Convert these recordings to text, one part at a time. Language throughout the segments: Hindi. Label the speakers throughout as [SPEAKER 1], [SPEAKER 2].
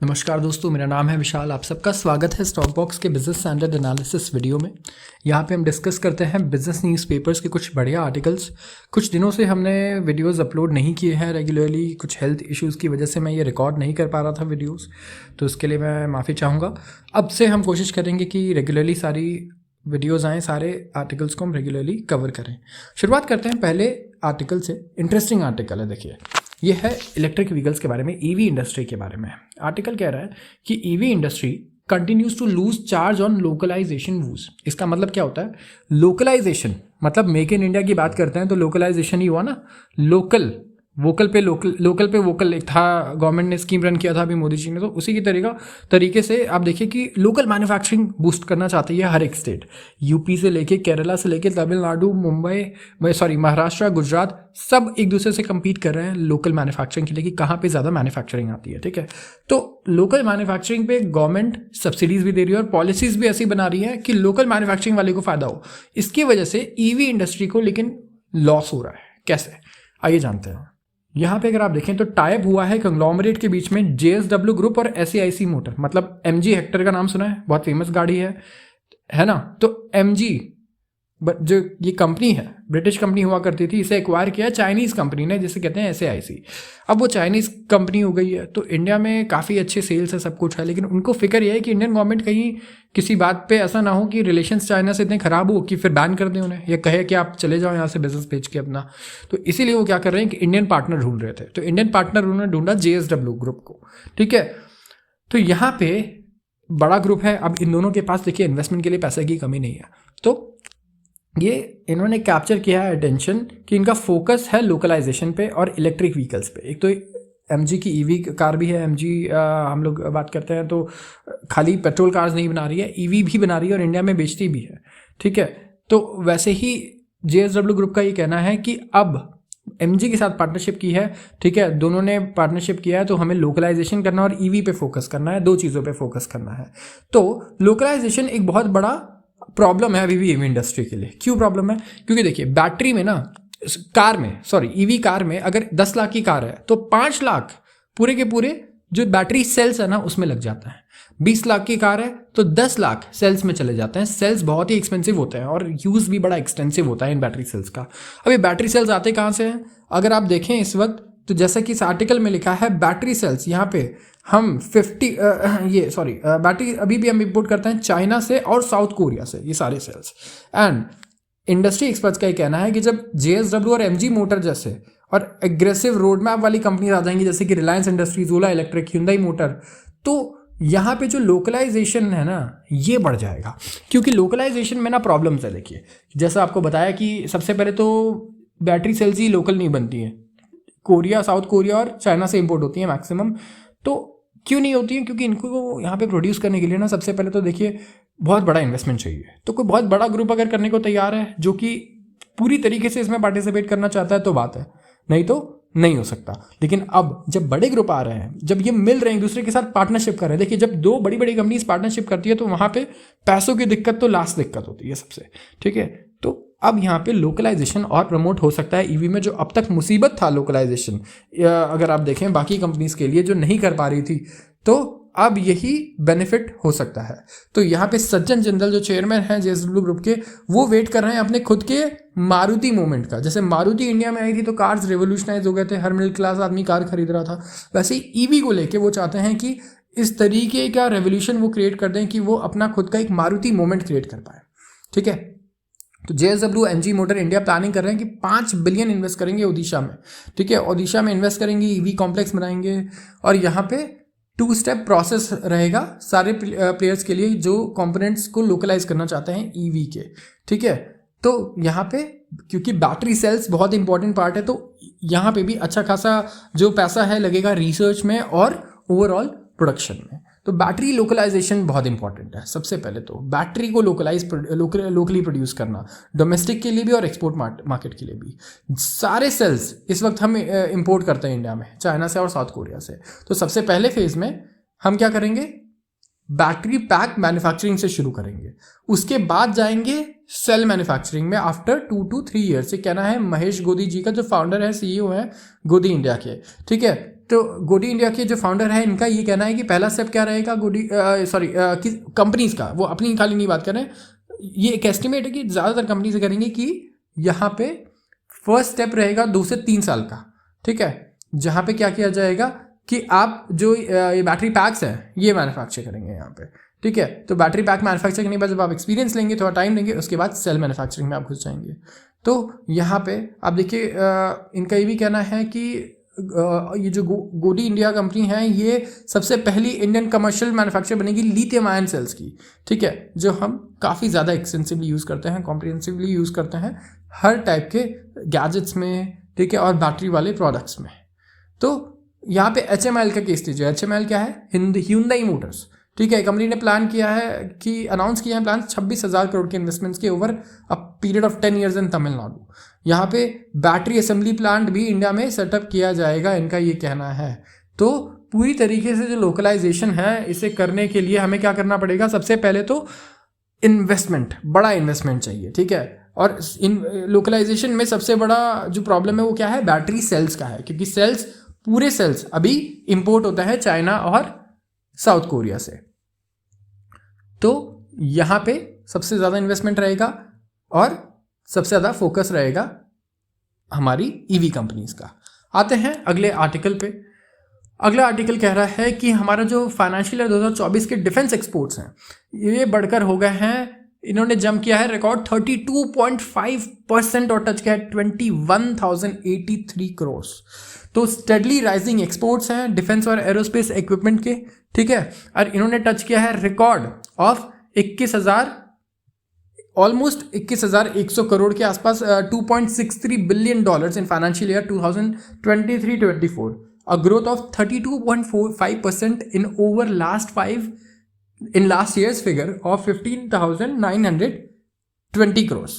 [SPEAKER 1] नमस्कार दोस्तों, मेरा नाम है विशाल। आप सबका स्वागत है स्टॉक बॉक्स के बिजनेस स्टैंडर्ड एनालिसिस वीडियो में। यहाँ पे हम डिस्कस करते हैं बिजनेस न्यूज़पेपर्स के कुछ बढ़िया आर्टिकल्स। कुछ दिनों से हमने वीडियोस अपलोड नहीं किए हैं रेगुलरली, कुछ हेल्थ इश्यूज़ की वजह से मैं ये रिकॉर्ड नहीं कर पा रहा था वीडियोस, तो उसके लिए मैं माफ़ी चाहूँगा। अब से हम कोशिश करेंगे कि रेगुलरली सारी वीडियोज़ आएँ, सारे आर्टिकल्स को हम रेगुलरली कवर करें। शुरुआत करते हैं पहले आर्टिकल से। इंटरेस्टिंग आर्टिकल है, देखिए ये है इलेक्ट्रिक व्हीकल्स के बारे में, ईवी इंडस्ट्री के बारे में। आर्टिकल कह रहा है कि EV industry continues to lose charge on localisation woes. इसका मतलब क्या होता है? लोकलाइजेशन मतलब मेक इन इंडिया की बात करते हैं तो लोकलाइजेशन ही हुआ ना। लोकल वोकल पे वोकल एक था, गवर्नमेंट ने स्कीम रन किया था अभी मोदी जी ने, तो उसी की तरीके से आप देखिए कि लोकल मैन्युफैक्चरिंग बूस्ट करना चाहती है हर एक स्टेट। यूपी से लेके केरला से लेके तमिलनाडु, महाराष्ट्र, गुजरात, सब एक दूसरे से कम्पीट कर रहे हैं लोकल मैन्युफैक्चरिंग के लिए कि कहाँ पे ज़्यादा मैन्युफैक्चरिंग आती है। ठीक है, तो लोकल मैन्युफैक्चरिंग पे गवर्नमेंट सब्सिडीज़ भी दे रही है और पॉलिसीज़ भी ऐसी बना रही है कि लोकल मैन्युफैक्चरिंग वाले को फ़ायदा हो। इसकी वजह से ईवी इंडस्ट्री को लेकिन लॉस हो रहा है। कैसे, आइए जानते हैं। यहाँ पे अगर आप देखें तो टाइप हुआ है कंग्लोमरेट के बीच में, JSW ग्रुप और SAIC मोटर। मतलब MG हेक्टर का नाम सुना है, बहुत फेमस गाड़ी है ना। तो MG जो ये कंपनी है, ब्रिटिश कंपनी हुआ करती थी, इसे एक्वायर किया चाइनीज़ कंपनी ने जिसे कहते हैं SAIC। अब वो चाइनीज़ कंपनी हो गई है तो इंडिया में काफ़ी अच्छे सेल्स है, सब कुछ है, लेकिन उनको फिक्र ये है कि इंडियन गवर्नमेंट कहीं किसी बात पे ऐसा ना हो कि रिलेशंस चाइना से इतने ख़राब हो कि फिर बैन कर दें उन्हें, या कहे कि आप चले जाओ यहाँ से बिजनेस बेच के अपना। तो इसीलिए वो क्या कर रहे हैं कि इंडियन पार्टनर ढूंढ रहे थे, तो इंडियन पार्टनर उन्होंने ढूंढा JSW ग्रुप को। ठीक है, तो यहाँ पे बड़ा ग्रुप है। अब इन दोनों के पास देखिए इन्वेस्टमेंट के लिए पैसे की कमी नहीं है, तो ये इन्होंने कैप्चर किया है अटेंशन कि इनका फोकस है लोकलाइजेशन पे और इलेक्ट्रिक व्हीकल्स पे। एक तो MG की EV कार भी है। MG हम लोग बात करते हैं तो खाली पेट्रोल कार्स नहीं बना रही है, EV भी बना रही है और इंडिया में बेचती भी है। ठीक है, तो वैसे ही JSW ग्रुप का ये कहना है कि अब MG के साथ पार्टनरशिप की है। ठीक है, दोनों ने पार्टनरशिप किया है, तो हमें लोकलाइजेशन करना और EV पे फोकस करना है, दो चीज़ों पे फोकस करना है। तो लोकलाइजेशन एक बहुत बड़ा प्रॉब्लम है अभी भी ईवी इंडस्ट्री के लिए। क्यों प्रॉब्लम है? क्योंकि देखिए बैटरी में ना, ईवी कार में अगर 10 लाख की कार है तो 5 लाख पूरे के पूरे जो बैटरी सेल्स है ना उसमें लग जाता है। 20 लाख की कार है तो 10 लाख सेल्स में चले जाते हैं। सेल्स बहुत ही एक्सपेंसिव होते हैं और यूज़ भी बड़ा एक्सटेंसिव होता है इन बैटरी सेल्स का। अब ये बैटरी सेल्स आते कहाँ से हैं? अगर आप देखें इस वक्त, तो जैसा कि इस आर्टिकल में लिखा है, बैटरी सेल्स यहाँ पे हम बैटरी अभी भी हम इंपोर्ट करते हैं चाइना से और साउथ कोरिया से, ये सारे सेल्स। एंड इंडस्ट्री एक्सपर्ट्स का ये कहना है कि जब JSW और MG मोटर जैसे और एग्रेसिव रोड मैप वाली कंपनी आ जाएंगी जैसे कि रिलायंस इंडस्ट्रीज, ओला इलेक्ट्रिक, hyundai मोटर, तो यहाँ पे जो लोकलाइजेशन है ना ये बढ़ जाएगा। क्योंकि लोकलाइजेशन में ना प्रॉब्लम्स है। देखिए जैसा आपको बताया कि सबसे पहले तो बैटरी सेल्स ही लोकल नहीं बनती हैं, कोरिया, साउथ कोरिया और चाइना से इंपोर्ट होती हैं मैक्सिमम। तो क्यों नहीं होती है? क्योंकि इनको यहाँ पे प्रोड्यूस करने के लिए ना सबसे पहले तो देखिए बहुत बड़ा इन्वेस्टमेंट चाहिए। तो कोई बहुत बड़ा ग्रुप अगर करने को तैयार है जो कि पूरी तरीके से इसमें पार्टिसिपेट करना चाहता है तो बात है, नहीं तो नहीं हो सकता। लेकिन अब जब बड़े ग्रुप आ रहे हैं, जब ये मिल रहे हैं, एक दूसरे के साथ पार्टनरशिप कर रहे हैं, देखिए जब दो बड़ी बड़ी कंपनीज पार्टनरशिप करती है तो वहाँ पे पैसों की दिक्कत तो लास्ट दिक्कत होती है सबसे। ठीक है, तो अब यहाँ पे लोकलाइजेशन और प्रमोट हो सकता है ईवी में, जो अब तक मुसीबत था लोकलाइजेशन अगर आप देखें बाकी कंपनीज के लिए जो नहीं कर पा रही थी, तो अब यही बेनिफिट हो सकता है। तो यहाँ पे सज्जन जिंदल जो चेयरमैन हैं JSW ग्रुप के, वो वेट कर रहे हैं अपने खुद के मारुति मूवमेंट का। जैसे मारुति इंडिया में आई थी तो कार्स रेवोल्यूशनाइज हो गए थे, हर मिडिल क्लास आदमी कार खरीद रहा था, वैसे ही ईवी को लेके वो चाहते हैं कि इस तरीके का रेवोल्यूशन वो क्रिएट कर दें कि वो अपना खुद का एक मारुति मूवमेंट क्रिएट कर पाए। ठीक है, तो JSW MG motor India planning कर रहे हैं कि 5 बिलियन इन्वेस्ट करेंगे ओडिशा में। ठीक है, ओडिशा में इन्वेस्ट करेंगे, EV कॉम्प्लेक्स बनाएंगे और यहाँ पे 2 स्टेप प्रोसेस रहेगा सारे प्लेयर्स के लिए जो कंपोनेंट्स को लोकलाइज करना चाहते हैं EV के। ठीक है, तो यहाँ पे क्योंकि बैटरी सेल्स बहुत इंपॉर्टेंट पार्ट है, तो यहाँ पे भी अच्छा खासा जो पैसा है लगेगा रिसर्च में और ओवरऑल प्रोडक्शन में। तो बैटरी लोकलाइजेशन बहुत इंपॉर्टेंट है। सबसे पहले तो बैटरी को लोकली प्रोड्यूस करना, डोमेस्टिक के लिए भी और एक्सपोर्ट मार्केट के लिए भी। सारे सेल्स इस वक्त हम इंपोर्ट करते हैं इंडिया में, चाइना से और साउथ कोरिया से। तो सबसे पहले फेज में हम क्या करेंगे? बैटरी पैक मैन्युफैक्चरिंग से शुरू करेंगे, उसके बाद जाएंगे सेल मैन्युफैक्चरिंग में आफ्टर 2 to 3 ईयर्स। से कहना है महेश गोदी जी का, जो फाउंडर है, CEO है गोदी इंडिया के। ठीक है, तो गोडी इंडिया के जो फाउंडर है इनका ये कहना है कि पहला स्टेप क्या रहेगा कि कंपनीज का, वो अपनी खाली नहीं बात कर रहे हैं, ये एक एस्टिमेट है कि ज़्यादातर कंपनी से करेंगे कि यहाँ पे फर्स्ट स्टेप रहेगा 2 से 3 साल का, ठीक है, जहाँ पे क्या किया जाएगा कि आप जो ये बैटरी पैक्स हैं ये मैन्युफैक्चर करेंगे यहाँ पे, ठीक है। तो बैटरी पैक मैन्युफैक्चर करने के बाद जब आप एक्सपीरियंस लेंगे, थोड़ा टाइम लेंगे, उसके बाद सेल मैन्युफैक्चरिंग में आप घुस जाएंगे। तो यहाँ पे आप देखिए इनका ये भी कहना है कि ये जो गोडी इंडिया कंपनी है ये सबसे पहली इंडियन कमर्शियल मैन्युफैक्चर बनेगी लिथियम आयन सेल्स की, ठीक है, जो हम काफ़ी ज़्यादा एक्सटेंसिवली यूज़ करते हैं, कॉम्प्रिहेंसिवली यूज़ करते हैं हर टाइप के गैजेट्स में, ठीक है, और बैटरी वाले प्रोडक्ट्स में। तो यहाँ पे HMIL का केस लीजिए। HMIL क्या है? Hyundai मोटर्स, ठीक है। कंपनी ने प्लान किया है कि अनाउंस किया है प्लान 26,000 करोड़ के इन्वेस्टमेंट्स के over a period of 10 years in Tamil Nadu. यहाँ पे बैटरी असेंबली प्लांट भी इंडिया में सेटअप किया जाएगा, इनका ये कहना है। तो पूरी तरीके से जो लोकलाइजेशन है इसे करने के लिए हमें क्या करना पड़ेगा? सबसे पहले तो इन्वेस्टमेंट, बड़ा इन्वेस्टमेंट चाहिए, ठीक है। और इन लोकलाइजेशन में सबसे बड़ा जो प्रॉब्लम है वो क्या है? बैटरी सेल्स का है, क्योंकि सेल्स, पूरे सेल्स अभी इंपोर्ट होता है चाइना और साउथ कोरिया से। तो यहाँ पे सबसे ज़्यादा इन्वेस्टमेंट रहेगा और सबसे ज़्यादा फोकस रहेगा हमारी ईवी कंपनीज का। आते हैं अगले आर्टिकल पे। अगला आर्टिकल कह रहा है कि हमारा जो फाइनेंशियल ईयर 2024 के डिफेंस एक्सपोर्ट्स हैं ये बढ़कर हो गए हैं, इन्होंने जंप किया है रिकॉर्ड 32.5% और टच किया है 21,083 करोड़। तो स्टेडली राइजिंग एक्सपोर्ट्स हैं डिफेंस और एरोस्पेस इक्विपमेंट के, ठीक है। और इन्होंने टच किया है रिकॉर्ड ऑफ 21,100 करोड़ के आसपास, $2.63 billion in financial year 2023-24, a growth of 32.45% in last year's figure of 15,920 crores।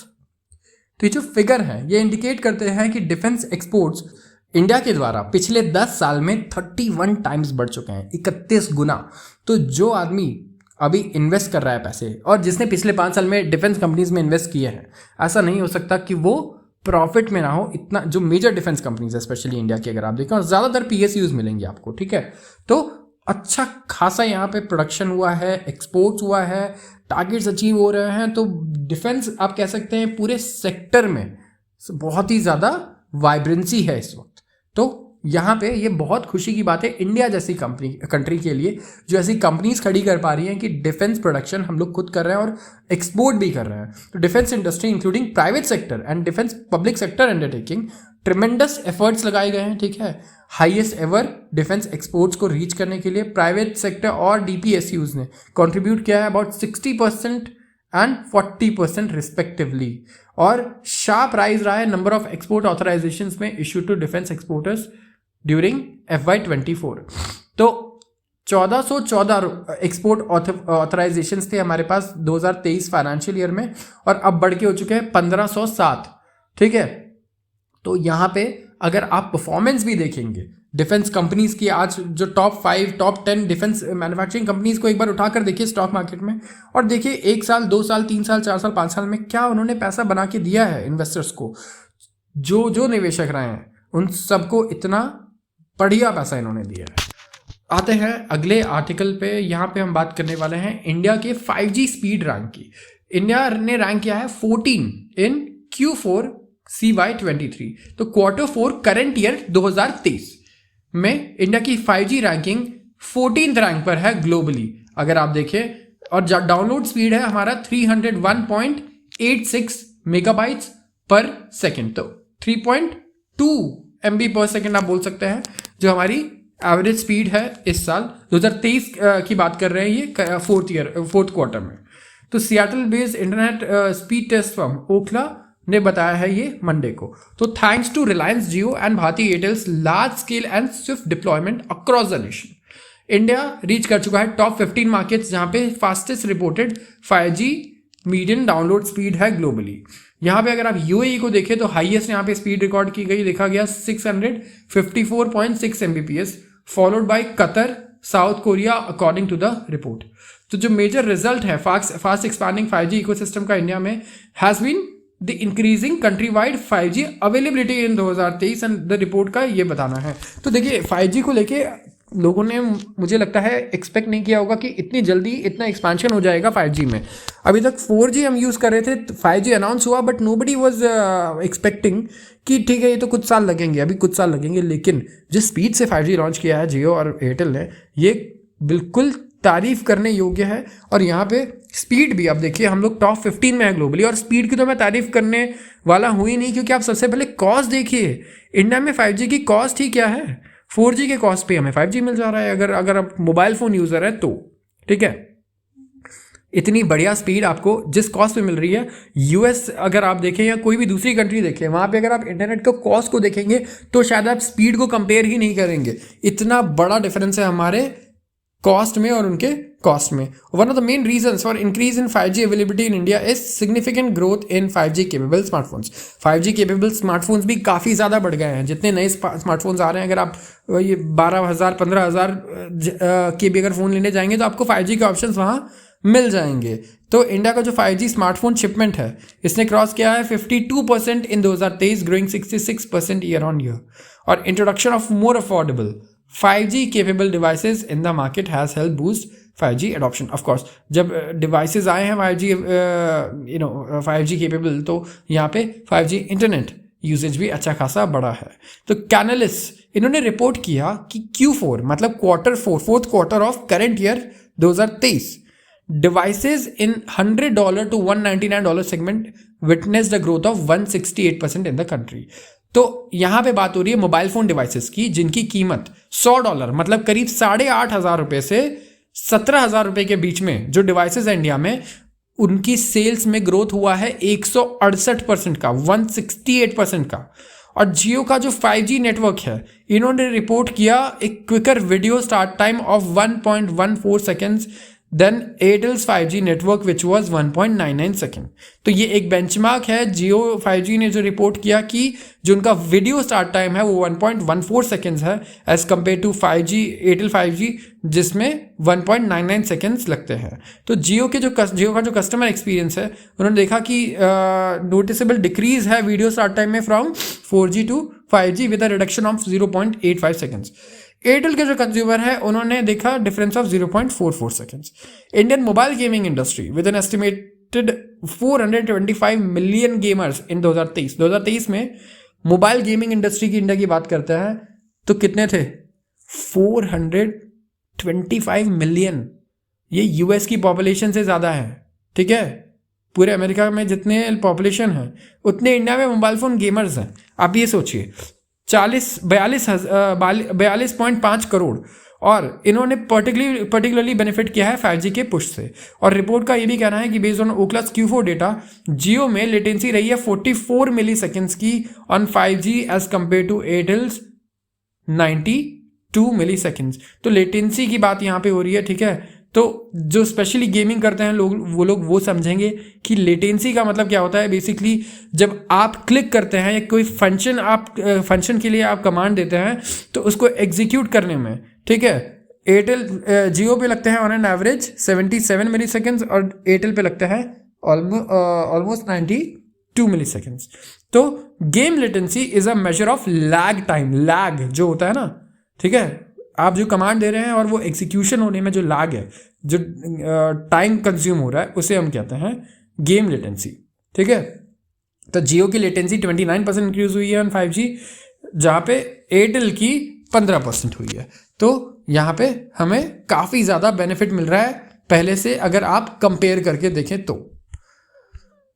[SPEAKER 1] तो ये जो फिगर है ये इंडिकेट करते हैं कि डिफेंस एक्सपोर्ट्स इंडिया के द्वारा पिछले 10 साल में 31 टाइम्स बढ़ चुके हैं, 31 गुना। तो जो आदमी अभी इन्वेस्ट कर रहा है पैसे और जिसने पिछले 5 साल में डिफेंस कंपनीज में इन्वेस्ट किए हैं, ऐसा नहीं हो सकता कि वो प्रॉफिट में ना हो। इतना जो मेजर डिफेंस कंपनीज है स्पेशली इंडिया की अगर आप देखें, और ज़्यादातर PSUs मिलेंगे आपको, ठीक है। तो अच्छा खासा यहाँ पे प्रोडक्शन हुआ है, एक्सपोर्ट्स हुआ है, टारगेट्स अचीव हो रहे हैं। तो डिफेंस आप कह सकते हैं पूरे सेक्टर में बहुत ही ज़्यादा वाइब्रेंसी है इस वक्त। तो यहाँ पे ये बहुत खुशी की बात है इंडिया जैसी कंट्री के लिए, जो ऐसी कंपनीज खड़ी कर पा रही हैं कि डिफेंस प्रोडक्शन हम लोग खुद कर रहे हैं और एक्सपोर्ट भी कर रहे हैं। तो defence industry including private sector and defence public sector undertaking tremendous efforts लगाए गए हैं, ठीक है। हाईएस्ट एवर डिफेंस एक्सपोर्ट्स को रीच करने के लिए प्राइवेट सेक्टर और DPSUs ने कॉन्ट्रीब्यूट किया है अबाउट 60% एंड 40% रिस्पेक्टिवली। और शार्प राइज रहा है नंबर ऑफ एक्सपोर्ट ऑथराइजेशंस में issue to defence exporters during FY24। तो 1414 एक्सपोर्ट ऑथराइजेशंस थे हमारे पास 2023 फाइनेंशियल ईयर में, और अब बढ़ के हो चुके हैं 1507, ठीक है। तो यहाँ पे अगर आप परफॉर्मेंस भी देखेंगे डिफेंस कंपनीज की, आज जो top 5 top 10 defence manufacturing companies को एक बार उठाकर देखिए स्टॉक मार्केट में, और देखिए 1 साल 2 साल 3 साल 4 साल 5 साल में क्या उन्होंने पैसा बना के दिया है इन्वेस्टर्स को। जो निवेशक रहे हैं उन सबको इतना बढ़िया पैसा इन्होंने दिया है। आते हैं अगले आर्टिकल पे। यहाँ पे हम बात करने वाले हैं इंडिया के 5G स्पीड रैंक की। इंडिया ने रैंक किया है 14 इन Q4 CY23। तो Q4 करंट ईयर 2023 में इंडिया की 5G रैंकिंग 14th रैंक पर है ग्लोबली अगर आप देखें, और डाउनलोड स्पीड है हमारा 301.86 मेगाबाइट्स पर सेकेंड। तो 3.2 MB पर सेकेंड आप बोल सकते हैं जो हमारी एवरेज स्पीड है इस साल 2023 की बात कर रहे हैं, ये फोर्थ क्वार्टर में। तो Seattle based internet speed test firm Ookla ने बताया है ये मंडे को। तो thanks to Reliance Jio and Bharti Airtel's large scale and swift deployment across the nation, India रीच कर चुका है टॉप 15 मार्केट्स जहां पे fastest reported 5G median download speed है ग्लोबली। यहाँ पे अगर आप UAE को देखें तो हाईएस्ट यहाँ पे स्पीड रिकॉर्ड की गई, देखा गया 654.6 Mbps, followed by Qatar, South Korea according to the report. तो जो मेजर रिजल्ट है फास्ट एक्सपैंडिंग 5G इकोसिस्टम का इंडिया में has been the increasing country wide 5G availability in 2023 and the report का ये बताना है। तो देखिए 5G को लेके लोगों ने मुझे लगता है एक्सपेक्ट नहीं किया होगा कि इतनी जल्दी इतना एक्सपेंशन हो जाएगा 5G में। अभी तक 4G हम यूज़ कर रहे थे, 5G अनाउंस हुआ बट नोबडी वाज एक्सपेक्टिंग कि ठीक है ये तो कुछ साल लगेंगे, अभी कुछ साल लगेंगे। लेकिन जिस स्पीड से 5G लॉन्च किया है जियो और एयरटेल ने, ये बिल्कुल तारीफ करने योग्य है। और यहाँ पे स्पीड भी आप देखिए, हम लोग टॉप 15 में है ग्लोबली। और स्पीड की तो मैं तारीफ करने वाला हूँ ही नहीं, क्योंकि आप सबसे पहले कॉस्ट देखिए, इंडिया में 5G की कॉस्ट ही क्या है। 4G के कॉस्ट पे हमें 5G मिल जा रहा है अगर आप मोबाइल फ़ोन यूज़र है तो, ठीक है। इतनी बढ़िया स्पीड आपको जिस कॉस्ट पे मिल रही है, यूएस अगर आप देखें या कोई भी दूसरी कंट्री देखें, वहाँ पे अगर आप इंटरनेट का कॉस्ट को देखेंगे तो शायद आप स्पीड को कंपेयर ही नहीं करेंगे। इतना बड़ा डिफरेंस है हमारे कॉस्ट में और उनके कॉस्ट में। One of the main reasons for increase in 5G availability in India is significant growth in 5G capable smartphones. 5G capable smartphones भी काफ़ी ज़्यादा बढ़ गए हैं। जितने नए स्मार्टफोन्स आ रहे हैं, अगर आप ये 12,000 15,000 के भी अगर फ़ोन लेने जाएंगे तो आपको 5G के ऑप्शंस वहाँ मिल जाएंगे। तो इंडिया का जो 5G स्मार्टफोन शिपमेंट है, इसने क्रॉस किया है 52% इन 2023, ग्रोइंग 66% ईयर ऑन ईयर। और introduction of more affordable 5G capable devices in the market has helped boost 5G adoption. Of course, जब devices आए हैं 5G capable, तो यहाँ पे 5G इंटरनेट यूसेज भी अच्छा खासा बढ़ा है। तो कैनलिस इन्होंने रिपोर्ट किया कि Q4 मतलब fourth quarter of current year 2023, devices in $100 to $199 segment witnessed a growth of 168% in the country. तो यहाँ पे बात हो रही है मोबाइल फ़ोन डिवाइसेस की, जिनकी कीमत $100 मतलब करीब 8,500 रुपये से 17,000 रुपये के बीच में जो डिवाइसेस है इंडिया में, उनकी सेल्स में ग्रोथ हुआ है 168% का, 168% का। और जियो का जो 5G नेटवर्क है, इन्होंने रिपोर्ट किया एक quicker video start time of 1.14 seconds then Airtel's 5G network which was 1.99 second. तो ये एक बेंचमार्क है। जियो 5G ने जो रिपोर्ट किया कि जो उनका वीडियो स्टार्ट टाइम है वो 1.14 सेकेंड्स है as compared to 5G Airtel 5G जिसमें 1.99 सेकेंड्स लगते हैं। तो जियो का जो कस्टमर एक्सपीरियंस है, उन्होंने देखा कि नोटिसेबल डिक्रीज है वीडियो स्टार्ट टाइम में from 4G to 5G with a reduction of 0.85 seconds. Airtel के जो कंज्यूमर है उन्होंने देखा difference of 0.44 seconds. Indian mobile gaming industry with an estimated 425 million gamers in 2023 में मोबाइल गेमिंग इंडस्ट्री की इंडिया की बात करते हैं तो कितने थे? 425 मिलियन। ये यूएस की पॉपुलेशन से ज़्यादा है, ठीक है। पूरे अमेरिका में जितने पॉपुलेशन है उतने इंडिया में मोबाइल फ़ोन गेमर्स हैं। आप ये सोचिए 42.5 करोड़। और इन्होंने पर्टिकुलरली बेनिफिट किया है 5G के पुश से। और रिपोर्ट का ये भी कहना है कि based on Ookla Q4 data, Jio में लेटेंसी रही है 44 मिली सेकेंड्स की on 5G as compared to Airtel's 92 milliseconds. तो लेटेंसी की बात यहाँ पे हो रही है, ठीक है। तो जो स्पेशली गेमिंग करते हैं लोग वो समझेंगे कि लेटेंसी का मतलब क्या होता है। बेसिकली जब आप क्लिक करते हैं या कोई फंक्शन के लिए आप कमांड देते हैं तो उसको एग्जीक्यूट करने में, ठीक है, एयरटेल जियो पे लगते हैं on an average 77 milliseconds और एयरटेल पे लगता है ऑलमोस्ट 92 मिली सेकेंड्स। तो game latency is a measure of lag time. Lag जो होता है ना, ठीक है, आप जो कमांड दे रहे हैं और वो एग्जीक्यूशन होने में जो लैग है, जो टाइम कंज्यूम हो रहा है, उसे हम कहते हैं गेम लेटेंसी, ठीक है। तो जियो की लेटेंसी 29% इंक्रीज हुई है ऑन 5G, जहाँ पे एयरटेल की 15% हुई है। तो यहाँ पे हमें काफ़ी ज़्यादा बेनिफिट मिल रहा है पहले से, अगर आप कंपेयर करके देखें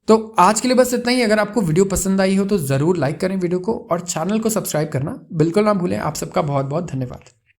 [SPEAKER 1] तो आज के लिए बस इतना ही। अगर आपको वीडियो पसंद आई हो तो ज़रूर लाइक करें वीडियो को और चैनल को सब्सक्राइब करना बिल्कुल ना भूलें। आप सबका बहुत बहुत धन्यवाद।